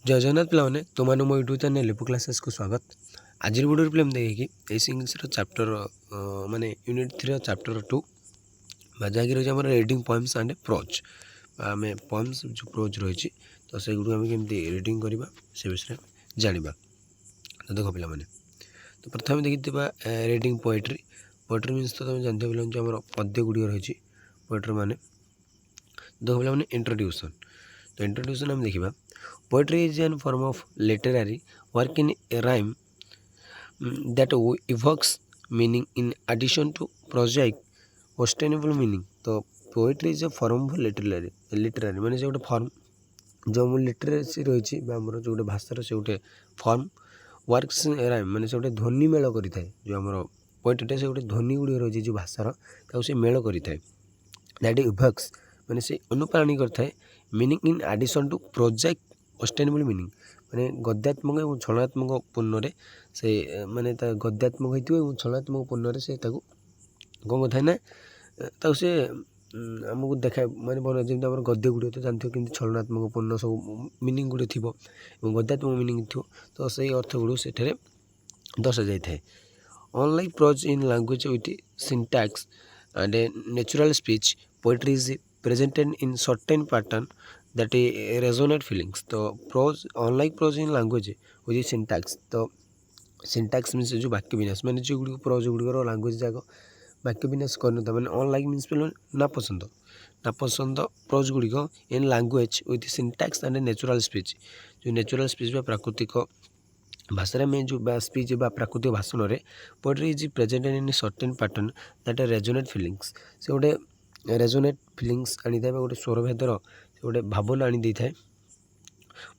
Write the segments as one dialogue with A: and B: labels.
A: जय जगन्नाथ पे तुम मो यूट्यूब चैनल लिपु क्लासेस को स्वागत। आज वीडियो फिल्म देखिए एस इंग्लिश चैप्टर माने यूनिट 3 चैप्टर 2 जहाँकि रही है रीडिंग पोएम्स एंड प्रोज। आम पोएम्स जो प्रोज रही तो से गुड़ आम केमती रीडिंग करवा से विषय जाना। तो देख पे तो प्रथम देखी रीडिंग पोएट्री। पोएट्री मीन्स तो तुम जानते पे जो आम पद्य गुड़ रही पोएट्री माने देख पे इंट्रोड्यूसन। तो इंट्रोड्यूसन आम देखा poetry is an form of literary work in A rhyme that evokes meaning in addition to prosaic sustainable meaning। तो poetry is a form of literary माने से गोटे फॉर्म जो मो लिटरेसी रही आमर जो गोटे भाषार से गोटे फॉर्म वर्क्स राइम माने से गोटे ध्वनि मेल करें जो आम पोएट्रीटा से गोटे ध्वनि गुड़ी रही जो भाषार से मेल करें दैट इवोक्स माने से अनुप्राणी करता meaning in addition to project sustainable meaning माने गद्यात्मक और छलनात्मक पूर्ण से माने गद्यात्मक हो छलनात्मक पूर्ण से कौन कथा ना से आमको देखा माने बन जमी आम गद्य गुड़े तो जानते कि छलनात्मक पूर्ण सब मीनिंग गुड़े थी गद्यात्मक मीनिंग थी तो से अर्थ गुड़ से दर्शा जाए। Unlike prose in language with syntax and natural speech poetry is presented in certain pattern that resonate feelings। तो prose unlike prose in language with syntax. तो सिंटैक्स मीन्स जो वाक्य विन्यास माने जो गुड़ प्रोज गुड़िकर लैंग्वेज जाक वाक्य विन्यास करना मैंने अनलाइक मीन्स पे नापसंद प्रोज गुड़िक in language with syntax and natural speech जो नेचुरल स्पीच बा प्राकृतिक भाषा में जो स्पीच बा प्राकृतिक भाषण में poetry is presented in certain pattern that resonate feelings से गोटे रेजोनेट फिलिंग्स आनी था गोटे स्वर भेदर गोटे भावना आनी था।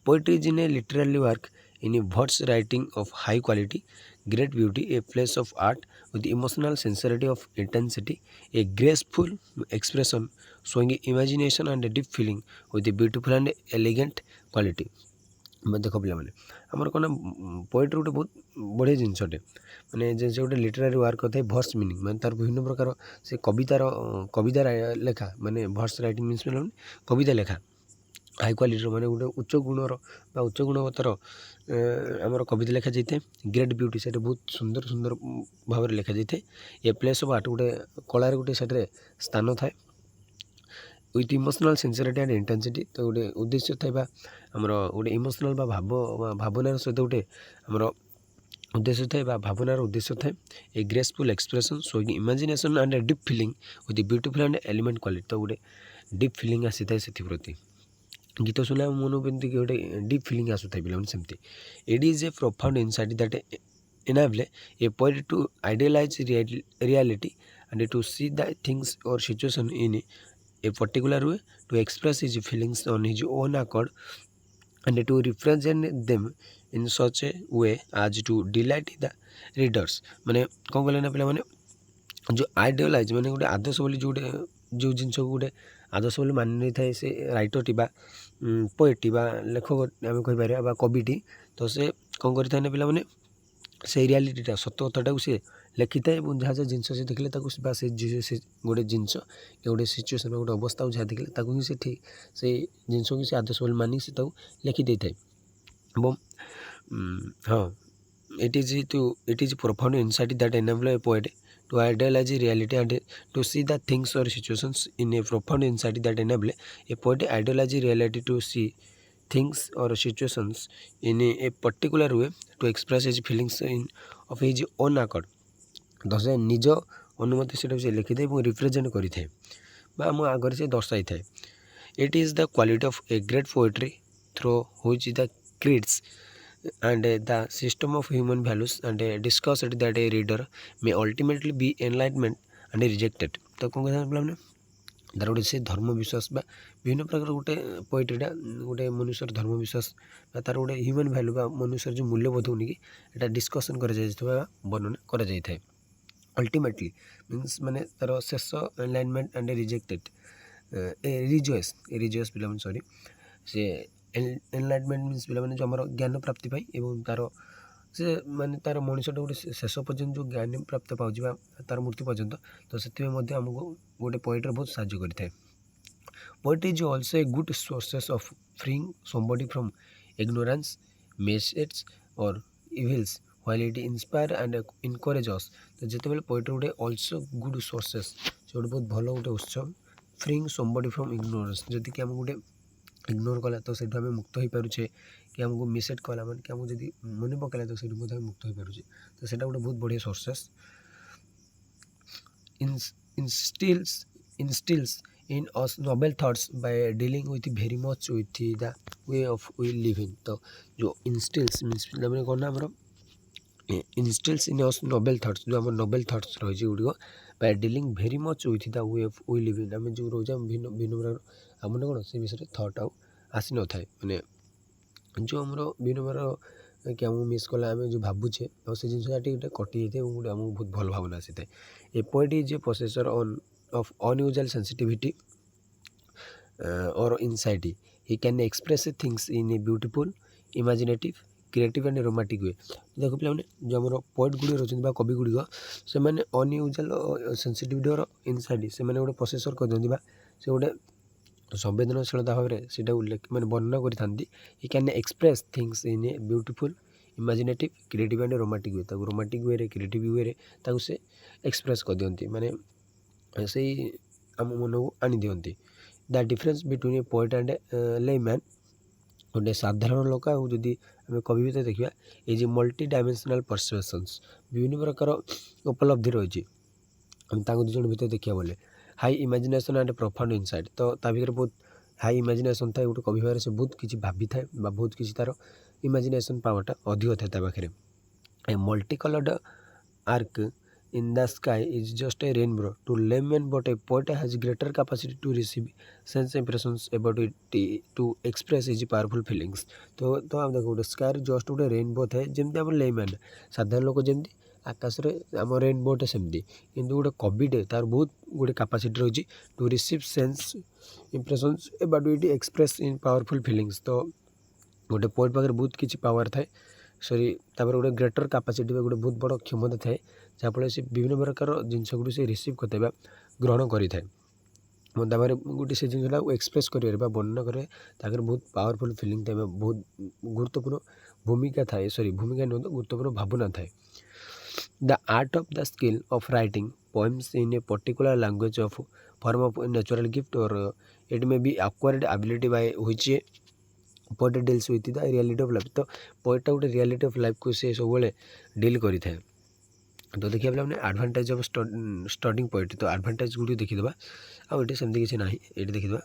A: Poetry is in A literary work in A words writing of high quality great beauty a place of art with emotional sincerity of intensity A graceful expression showing imagination and deep feeling with a beautiful and elegant quality. देख पे आमर कौन poetry गोटे बहुत बढ़िया जिनसटे माने जैसे गोटे लिटरेरी वर्क होता है भर्स मीनिंग माने तार विभिन्न प्रकार से कविता लेखा माने भर्स राइटिंग मीन्स कविता लेखा हाई क्वालिटी माने गोटे उच्च गुणर उच्च गुणवत्तर आमर कविता लेखा जाए। ग्रेट ब्यूटी से बहुत सुंदर सुंदर भाव में लिखा जाए। ए प्लेस ऑफ आर्ट गोटे कलार गोटे से स्थान थाए with emotional sincerity and intensity. तो गोटे उद्देश्य था आमर गोटे इमोशनल भावनार सहित गोटे आमर उद्देश्य थाए भावनार उद्देश्य थाए। A graceful expression showing imagination and deep feeling with beautiful and element quality. तो गोटे डीप फीलिंग आसी थाए से प्रति गीत शुणा मन पे गोटे डीप फीलिंग आसुए पे सेमती। It is a profound insight that enable a poet to idealize reality and to see the things or situation in a particular way, to express his feelings on his own accord and to represent them in such a way as to delight the readers। माने कौन कहले ना पे माने जो idealise माने गोटे आदर्श बोली जो जिनस गोटे आदर्श बोली मान नहीं थाए से राइटर टी पोएट बा लेखक आम कहीपर कविटी तो से कौन करें ना पे से रियालीटा सत कथाटा सी लिखि थाए जहाँ जहाँ जिनस से देखले से गोटे जिनस गोटे सिचुएसन गोटे अवस्था जहाँ देखले ही से ठीक से जिनस को से आदर्श बोली मानिक से लिखि दे थाए। हाँ it is profound insight that enable A poet to idealize reality and to see the things or situations in a profound insight that enable a poet idealize reality to see things or situations in a particular way to express his feelings in of his own accord। तो से निज अनुमति से लिखि थाए और represent करें आम आगे से दर्शाई थाए। It is the quality of a great poetry through which the creates and the system of human values and discussed that a reader may ultimately be enlightenment and rejected। तो कौन कहना तार गोटे से धर्म विश्वास बा विभिन्न प्रकार गोटे पोएट्रीटा गोटे मनुष्य धर्म विश्वास तार गोटे ह्यूमन भैल्यू बा मनुष्य जो मूल्यबोध होनी कि एटा डिस्कसन वर्णना कर अल्टीमेटली मीन्स माने तार शेष एनलाइटमेंट एंड रिजेक्टेड रिजोएस पे सॉरी से एनलाइटमेंट मीन्स पे जो आम ज्ञान प्राप्ति एवं तार से माने तार मनुष्यटा गोटे शेष पर्यटन जो ज्ञान प्राप्त पाँच तार मृत्यु पर्यंत तो से आमको गोटे पोएट्री बहुत साहय करें। Poetry is also a good sources of freeing somebody from ignorance, mishaps or evils while it inspire and encourage us। ତ ଯେତେବେଳେ ପୋଏଟ୍ରି ଗୋଟେ ଅଲସୋ ଗୁଡ୍ ସୋର୍ସେସ୍, ସେ ଗୋଟେ ବହୁତ ଭଲ ଗୋଟେ ଉତ୍ସ ଫ୍ରିଙ୍ଗ somebody from ignorance। ଯଦି କି ଆମକୁ ଗୋଟେ ଇଗ୍ନୋର କଲା ତ ସେଇଠୁ ଆମେ ମୁକ୍ତ ହୋଇପାରୁଛେ, କି ଆମକୁ ମିସେଟ୍ କଲା ମାନେ କି ଆମକୁ ଯଦି ମନେ ପକାଇଲା ତ ସେଇଠୁ ମଧ୍ୟ ଆମେ ମୁକ୍ତ ହୋଇପାରୁଛେ। ତ ସେଇଟା ଗୋଟେ ବହୁତ ବଢ଼ିଆ sources. instills in us noble thoughts by dealing with very much with the way of we live in। ତ जो instills means ମାନେ କ'ଣ ନା ଆମର instills in us noble thoughts, जो ଆମର noble thoughts ରହିଛି ଗୁଡ଼ିକ by dealing very much with the way of we live in। ଆମେ ଯେଉଁ ରହୁଛେ ଭିନ୍ନ ପ୍ରକାର ଆମର କ'ଣ ସେ ବିଷୟରେ ଥଟ୍ ଆଉ ଆସିନଥାଏ, ମାନେ ଯେଉଁ ଆମର ବିଭିନ୍ନ ପ୍ରକାର କି ଆମକୁ ମିସ୍ କଲା ଆମେ ଯେଉଁ ଭାବୁଛେ ଆଉ ସେ ଜିନିଷଟା ଟିକେ କଟିଯାଇଥାଏ ଏବଂ ଗୋଟେ ଆମକୁ ବହୁତ ଭଲ ଭାବନା ଆସିଥାଏ। A poet is a possessor of unusual sensitivity or insight। he can express things in a beautiful, imaginative, creative and romantic way। ଦେଖ ପିଲାମାନେ ଯେଉଁ ଆମର ପୋଏଟ୍ ଗୁଡ଼ିକ ରହୁଛନ୍ତି ବା କବି ଗୁଡ଼ିକ ସେମାନେ ଅନୟୁଜୁଆଲ୍ ସେନ୍ସିଟିଭିଟି ଅର୍ ଇନସାଇଟ୍ ସେମାନେ ଗୋଟେ ପୋସେସର୍ କରିଦିଅନ୍ତି ବା ସେ ଗୋଟେ ସମ୍ବେଦନଶୀଳତା ଭାବରେ ସେଇଟାକୁ ମାନେ ବର୍ଣ୍ଣନା କରିଥାନ୍ତି। he can express things in a beautiful, imaginative, creative and romantic way। ତାକୁ ରୋମାଣ୍ଟିକ୍ ୱେରେ କ୍ରିଏଟିଭ୍ ୱେରେ ତାକୁ ସେ ଏକ୍ସପ୍ରେସ୍ କରିଦିଅନ୍ତି, ମାନେ ସେଇ ଆମ ମନକୁ ଆଣିଦିଅନ୍ତି। The difference between a poet and layman, ଗୋଟେ ସାଧାରଣ ଲୋକ ଆଉ ଯଦି ଆମେ କବି ଭିତରେ ଦେଖିବା ଏଇ ଯେ ମଲ୍ଟି ଡାଇମେନ୍ସନାଲ୍ ପରସେପସନ୍ସ, ବିଭିନ୍ନ ପ୍ରକାର ଉପଲବ୍ଧି ରହିଛି ଆମେ ତାଙ୍କ ଦୁଇ ଜଣ ଭିତରେ ଦେଖିବା ବୋଲେ। ହାଇ ଇମାଜିନେସନ୍ ଆଣ୍ଡ ପ୍ରଫାଉଣ୍ଡ ଇନସାଇଟ୍, ତ ତା ଭିତରେ ବହୁତ ହାଇ ଇମାଜିନେସନ୍ ଥାଏ ଗୋଟେ କବି ଭାବରେ, ସେ ବହୁତ କିଛି ଭାବିଥାଏ ବା ବହୁତ କିଛି ତା'ର ଇମାଜିନେସନ୍ ପାୱାରଟା ଅଧିକ ଥାଏ ତା ପାଖରେ। A multi coloured arc in the sky is just a rainbow to layman, but a poet has greater capacity to receive sense impressions about it to express his powerful feelings। तो ଆମେ ଦେଖ ଗୋଟେ ସ୍କାଏରେ ଜଷ୍ଟ ଗୋଟେ rainbow ଥାଏ ଯେମିତି ଆମର ଲେମ୍ୟାନ୍ ସାଧାରଣ ଲୋକ ଯେମିତି ଆକାଶରେ ଆମ ରେନବୋଟେ ସେମିତି, କିନ୍ତୁ ଗୋଟେ କବିଟେ ତାର ବହୁତ ଗୋଟେ କାପାସିଟି ରହିଛି to receive sense impressions about it express in powerful feelings. ତ ଗୋଟେ ପୋଏଟ୍ ପାଖରେ ବହୁତ କିଛି ପାୱାର ଥାଏ, ତାପରେ ଗୋଟେ ଗ୍ରେଟର୍ କାପାସିଟି ବା ଗୋଟେ ବହୁତ ବଡ଼ କ୍ଷମତା ଥାଏ ଯାହାଫଳରେ ସେ ବିଭିନ୍ନ ପ୍ରକାର ଜିନିଷ ଗୁଡ଼ିକୁ ସେ ରିସିଭ୍ କରିଥାଏ ବା ଗ୍ରହଣ କରିଥାଏ ଏବଂ ତାପରେ ଗୋଟେ ସେ ଜିନିଷଟାକୁ ଏକ୍ସପ୍ରେସ୍ କରିବାରେ ବା ବର୍ଣ୍ଣନା କରିବାରେ ତାଙ୍କର ବହୁତ ପାୱାରଫୁଲ୍ ଫିଲିଂ ଥାଏ ବା ବହୁତ ଗୁରୁତ୍ୱପୂର୍ଣ୍ଣ ଭୂମିକା ଥାଏ, ଭୂମିକା ନିଅନ୍ତୁ ଗୁରୁତ୍ୱପୂର୍ଣ୍ଣ ଭାବନା ଥାଏ। The art of the skill of writing poems in a particular language of form of natural gift or it may be acquired ability by which a poet deals with the reality of life। ତ ପୋଏଟ୍ଟା ଗୋଟେ reality of ଲାଇଫ୍କୁ ସେ ସବୁବେଳେ deal କରିଥାଏ। ତ ଦେଖିବା ପିଲାମାନେ advantage of studying poetry, ତ advantage ଗୁଡ଼ିକ ଦେଖିଦେବା ଆଉ ଏଠି ସେମିତି କିଛି ନାହିଁ। ଏଠି ଦେଖିଦେବା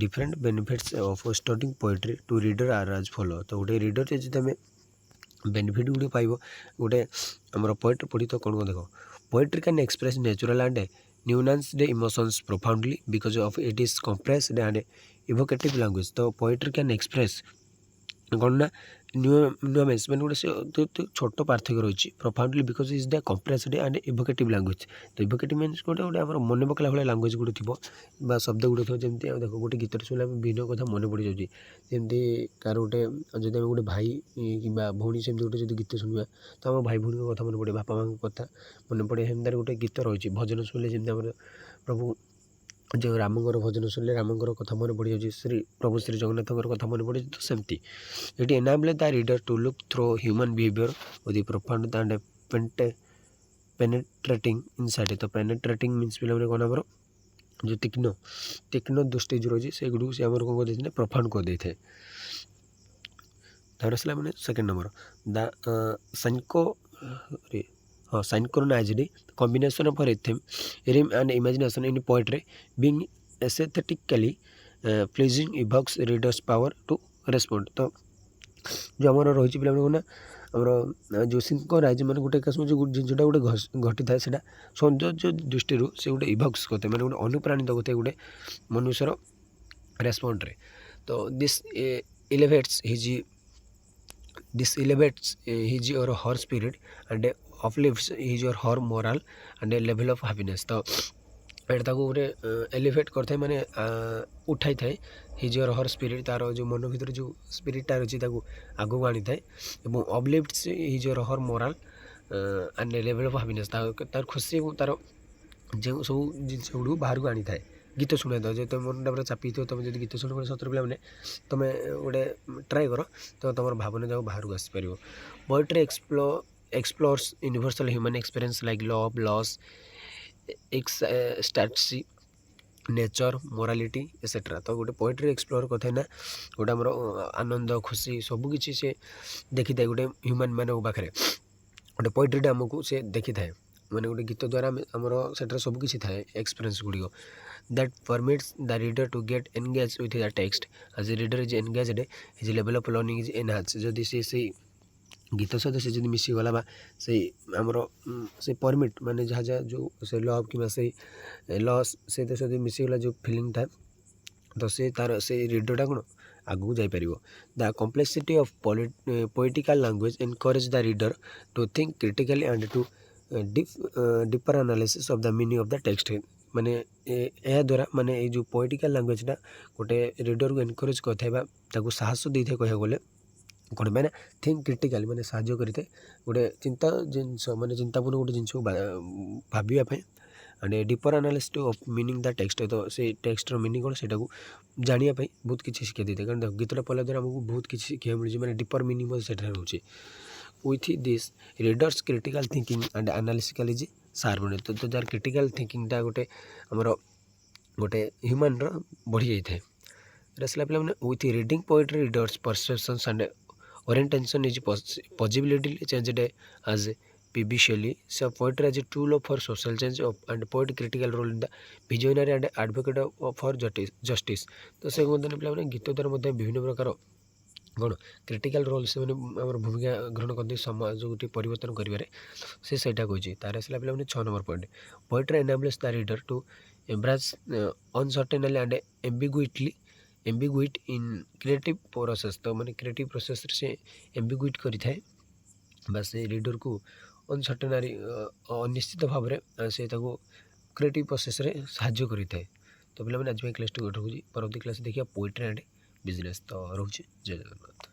A: different benefits of studying poetry to reader are as follow. ତ ଗୋଟେ ରିଡର୍ରେ ଯଦି ଆମେ ବେନିଫିଟ୍ ଗୁଡ଼ିକ ପାଇବ ଗୋଟେ ଆମର ପୋଏଟ୍ରି ପଢ଼ି ତ କ'ଣ ଦେଖ poetry can express natural and nuanced emotions profoundly because of it is compressed and evocative language. ତ ପୋଏଟ୍ରି କ୍ୟାନ୍ ଏକ୍ସପ୍ରେସ୍ କ'ଣ ନା ନ୍ୟୁଆନ୍ସ ମାନେ ଗୋଟେ ସେ ଛୋଟ ପାର୍ଥକ୍ୟ ରହିଛି profoundly because is the compressed and evocative language. ତ ଇଭୋକେଟିଭ୍ ମିନ୍ସ ଗୋଟେ ଆମର ମନେ ପକାଇଲା ଭଳିଆ ଲାଙ୍ଗୁଏଜ୍ ଗୋଟେ ଥିବ ବା ଶବ୍ଦ ଗୁଡ଼ିକ ଥିବ, ଯେମିତି ଆମେ ଦେଖ ଗୋଟେ ଗୀତରେ ଶୁଣିଲେ ଆମେ ବିଭିନ୍ନ କଥା ମନେ ପଡ଼ିଯାଉଛି, ଯେମିତି କାହାର ଗୋଟେ ଯଦି ଆମେ ଗୋଟେ ଭାଇ କିମ୍ବା ଭଉଣୀ ସେମିତି ଗୋଟେ ଯଦି ଗୀତ ଶୁଣିବା ତ ଆମ ଭାଇ ଭଉଣୀଙ୍କ କଥା ମନେ ପଡ଼େ, ବାପା ମାଆଙ୍କ କଥା ମନେ ପଡ଼େ। ସେମିତିରେ ଗୋଟେ ଗୀତ ରହିଛି ଭଜନ ଶୁଣିଲେ ଯେମିତି ଆମର ପ୍ରଭୁ ଯେଉଁ ରାମଙ୍କର ଭଜନ ଶୁଣିଲେ ରାମଙ୍କର କଥା ମନେ ପଡ଼ିଯାଉଛି, ପ୍ରଭୁ ଶ୍ରୀ ଜଗନ୍ନାଥଙ୍କର କଥା ମନେ ପଡ଼ିଯାଉଛି। ତ ସେମିତି ଏଠି enable the reader to look through human behaviour with profound and penetrating insight. ତ ପେନେଟ୍ରେଟିଂ ମିନ୍ସ ପିଲାମାନେ କ'ଣ ଆମର ଯେଉଁ ତୀକ୍ଷ୍ଣ ଦୃଷ୍ଟି ଯେଉଁ ରହିଛି ସେଗୁଡ଼ିକୁ ସେ ଆମର କ'ଣ କରିଦେଇଥାଏ ପ୍ରଫାଉଣ୍ଡ କରିଦେଇଥାଏ। ତାପରେ ଆସିଲା ମାନେ second number the synchronized combination of rhythm and imagination in poetry being aesthetically pleasing evokes readers power to respond। ତ ଯେଉଁ ଆମର ରହିଛି ପିଲାମାନଙ୍କୁ ନା ଆମର ଯେଉଁ ସିଙ୍କରାଇଜ୍ ମାନେ ଗୋଟେ ଯେଉଁ ଜିନିଷଟା ଗୋଟେ ଘଟିଥାଏ ସେଇଟା ସୌନ୍ଦର୍ଯ୍ୟ ଦୃଷ୍ଟିରୁ ସେ ଗୋଟେ ଇଭକ୍ସ କରିଥାଏ, ମାନେ ଗୋଟେ ଅନୁପ୍ରାଣିତ କରିଥାଏ ଗୋଟେ ମନୁଷ୍ୟର ରେସ୍ପଣ୍ଡରେ। ତ this elevates his or her spirit and uplifts his or her moral and a level of happiness। ତ ଏଇଟା ତାକୁ ଗୋଟେ ଏଲିଭେଟ୍ କରିଥାଏ, ମାନେ ଉଠାଇଥାଏ ହିଜ୍ ଅର୍ ହର୍ ସ୍ପିରିଟ୍, ତା'ର ଯେଉଁ ମନ ଭିତରେ ଯେଉଁ ସ୍ପିରିଟ୍ଟା ରହିଛି ତାକୁ ଆଗକୁ ଆଣିଥାଏ ଏବଂ uplifts his or her moral and level of happiness, ତାର ଖୁସି ଏବଂ ତା'ର ଯେଉଁ ସବୁ ଜିନିଷ ଗୁଡ଼ିକୁ ବାହାରକୁ ଆଣିଥାଏ गीत शुणाई दो जो तुम मनटा पूरा चापी थो तुम जब गीत शुणी सतर पे तुम गोटे ट्राए कर तो तुम भावना जाक बाहर को आसपर। Poetry explores universal human experience like love loss ecstasy nature morality etcetera. तो गोटे पोएट्री एक्सप्लोर करते ना गोटे आमर आनंद खुशी सबकि से देखी थाए गोटे ह्यूमन मान पाखे गोटे पोएट्रीटा आमको से देखी थाए मैंने गोटे गीत द्वारा आमर से सबकि थाए एक्सपीरियंस गुड़िक that permits the reader to get engage with the text as a reader is engaged his level of learning is enhance. जदि से गीत सहित से जब मिसीगला बा से आमर से परमिट माने जहाँ जहाँ जो से लव कि से लस से सहित मिसीगला जो फिलिंग था तो से तार से रीडरटा कौन आगू जापर। The complexity of poetical language encourage the reader to think critically and to deeper analysis of the meaning of the text. माने यह द्वारा माने ये जो पोएटिकल लैंग्वेजटा गोटे रीडर को एनकरेज करता साहस दी थे कह गले कौन मैंने थिंक क्रिटिकाली मैंने साहय करते गोटे चिंता जिनस माने चिंतापूर्ण गोटे जिन भावाई and deeper analysis of meaning the text. तो से टेक्स्टर मीनिंग कौन से जानापी बहुत किसी शिक्षा दी थे कारण गीतटा पढ़ला द्वारा आमको बहुत किसी शिक्षा मिले मैंने डीपर मीनिंग से रोचे। With this readers critical thinking and analytical is sharp. तो जार क्रिटिकल थिंकिंगटा गोटे आमर गोटे ह्यूमन बढ़ी जाए रसला पे with reading poetry readers perceptions and orientation is possibility changed as P B. Shelley so poetry as a tool for social change and poet critical role in the visionary and advocate for justice. तो से पे गीत द्वारा विभिन्न प्रकार कौन critical role से आम भूमिका ग्रहण करते समाज गोटे परिवर्तन करें से कही तार आसला पे 6 number point poetry enables the reader to embrace uncertainly and ambiguity in creative process. तो मैंने क्रिएटिव प्रोसेस से एम्बिग्यूट करें बस रीडर को अनसर्टेनारी अनिश्चित भाव में से क्रिएटिव प्रोसेस साहाय्य करें। तो पे आज क्लास 2 रखुच्छी परवर्ती क्लास देखिए पोएट्री एंड बिजनेस। तो रोचे जय जगन्नाथ।